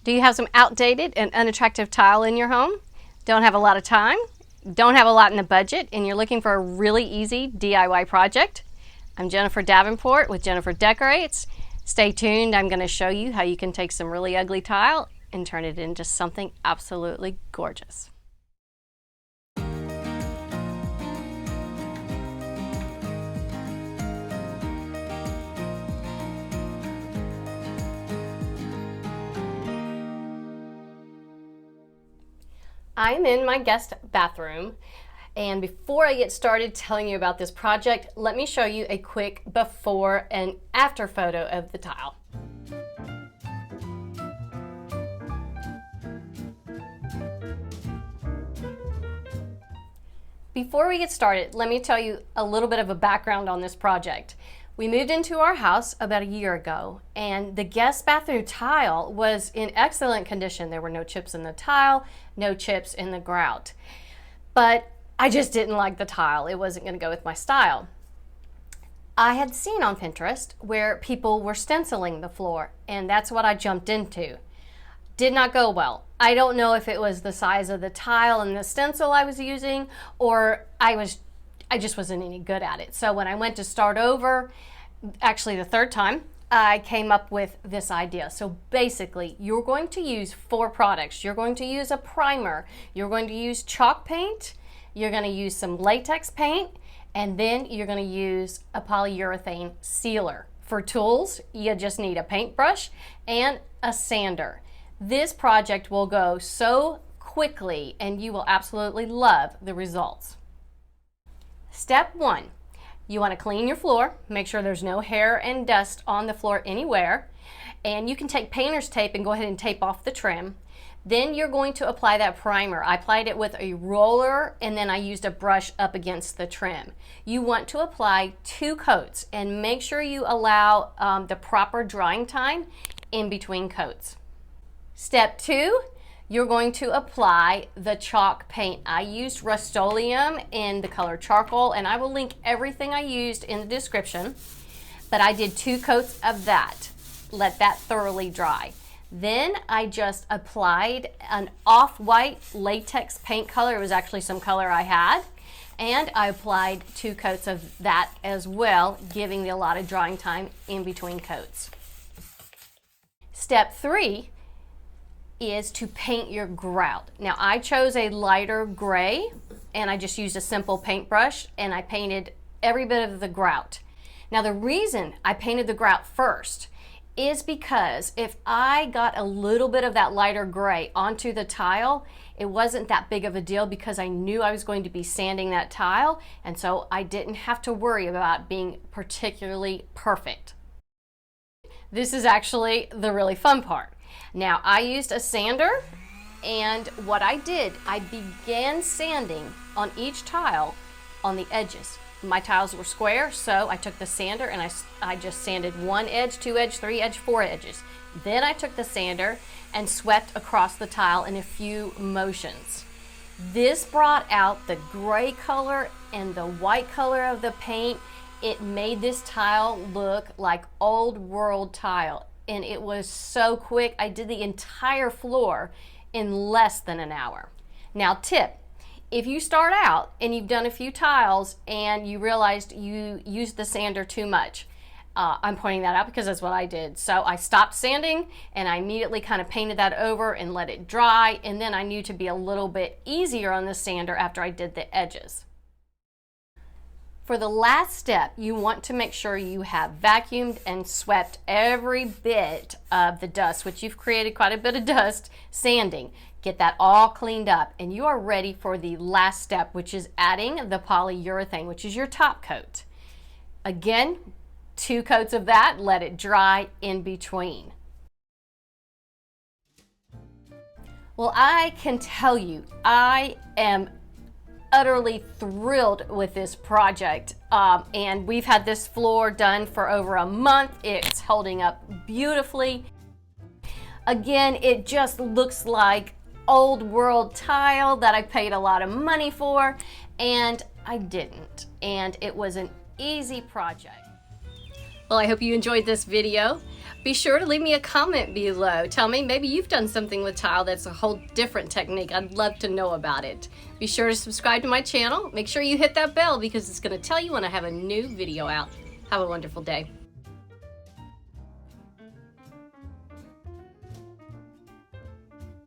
Do you have some outdated and unattractive tile in your home? Don't have a lot of time? Don't have a lot in the budget, and you're looking for a really easy DIY project? I'm Jennifer Davenport with Jennifer Decorates. Stay tuned. I'm going to show you how you can take some really ugly tile and turn it into something absolutely gorgeous. I'm in my guest bathroom, and before I get started telling you about this project, let me show you a quick before and after photo of the tile. Before we get started, let me tell you a little bit of a background on this project. We moved into our house about a year ago, and the guest bathroom tile was in excellent condition. There were no chips in the tile, no chips in the grout. But I just didn't like the tile. It wasn't going to go with my style. I had seen on Pinterest where people were stenciling the floor, and that's what I jumped into. Did not go well. I don't know if it was the size of the tile and the stencil I was using, or I just wasn't any good at it. So when I went to start over, actually the third time, I came up with this idea. So basically, you're going to use 4 products. You're going to use a primer, you're going to use chalk paint, you're going to use some latex paint, and then you're going to use a polyurethane sealer. For tools, you just need a paintbrush and a sander. This project will go so quickly, and you will absolutely love the results. Step 1, you want to clean your floor. Make sure there's no hair and dust on the floor anywhere. And you can take painter's tape and go ahead and tape off the trim. Then you're going to apply that primer. I applied it with a roller, and then I used a brush up against the trim. You want to apply 2 coats, and make sure you allow the proper drying time in between coats. Step 2, you're going to apply the chalk paint. I used Rust-Oleum in the color charcoal, and I will link everything I used in the description, but I did 2 coats of that. Let that thoroughly dry. Then I just applied an off-white latex paint color. It was actually some color I had, and I applied 2 coats of that as well, giving the allotted drying time in between coats. Step 3 is to paint your grout. Now I chose a lighter gray, and I just used a simple paintbrush, and I painted every bit of the grout. Now the reason I painted the grout first is because if I got a little bit of that lighter gray onto the tile, it wasn't that big of a deal because I knew I was going to be sanding that tile, and so I didn't have to worry about being particularly perfect. This is actually the really fun part. Now I used a sander, and what I did, I began sanding on each tile on the edges. My tiles were square, so I took the sander and I just sanded 1 edge, 2 edge, 3 edge, 4 edges. Then I took the sander and swept across the tile in a few motions. This brought out the gray color and the white color of the paint. It made this tile look like old world tile, and it was so quick. I did the entire floor in less than an hour. Now tip, if you start out and you've done a few tiles and you realized you used the sander too much, I'm pointing that out because that's what I did. So I stopped sanding, and I immediately kind of painted that over and let it dry, and then I knew to be a little bit easier on the sander after I did the edges. For the last step, you want to make sure you have vacuumed and swept every bit of the dust, which you've created quite a bit of dust, sanding. Get that all cleaned up, and you are ready for the last step, which is adding the polyurethane, which is your top coat. Again, 2 coats of that, let it dry in between. Well, I can tell you, I am utterly thrilled with this project, and we've had this floor done for over a month. It's holding up beautifully. Again, it just looks like old world tile that I paid a lot of money for, and I didn't, and it was an easy project. Well, I hope you enjoyed this video. Be sure to leave me a comment below. Tell me maybe you've done something with tile that's a whole different technique. I'd love to know about it. Be sure to subscribe to my channel. Make sure you hit that bell because it's going to tell you when I have a new video out. Have a wonderful day.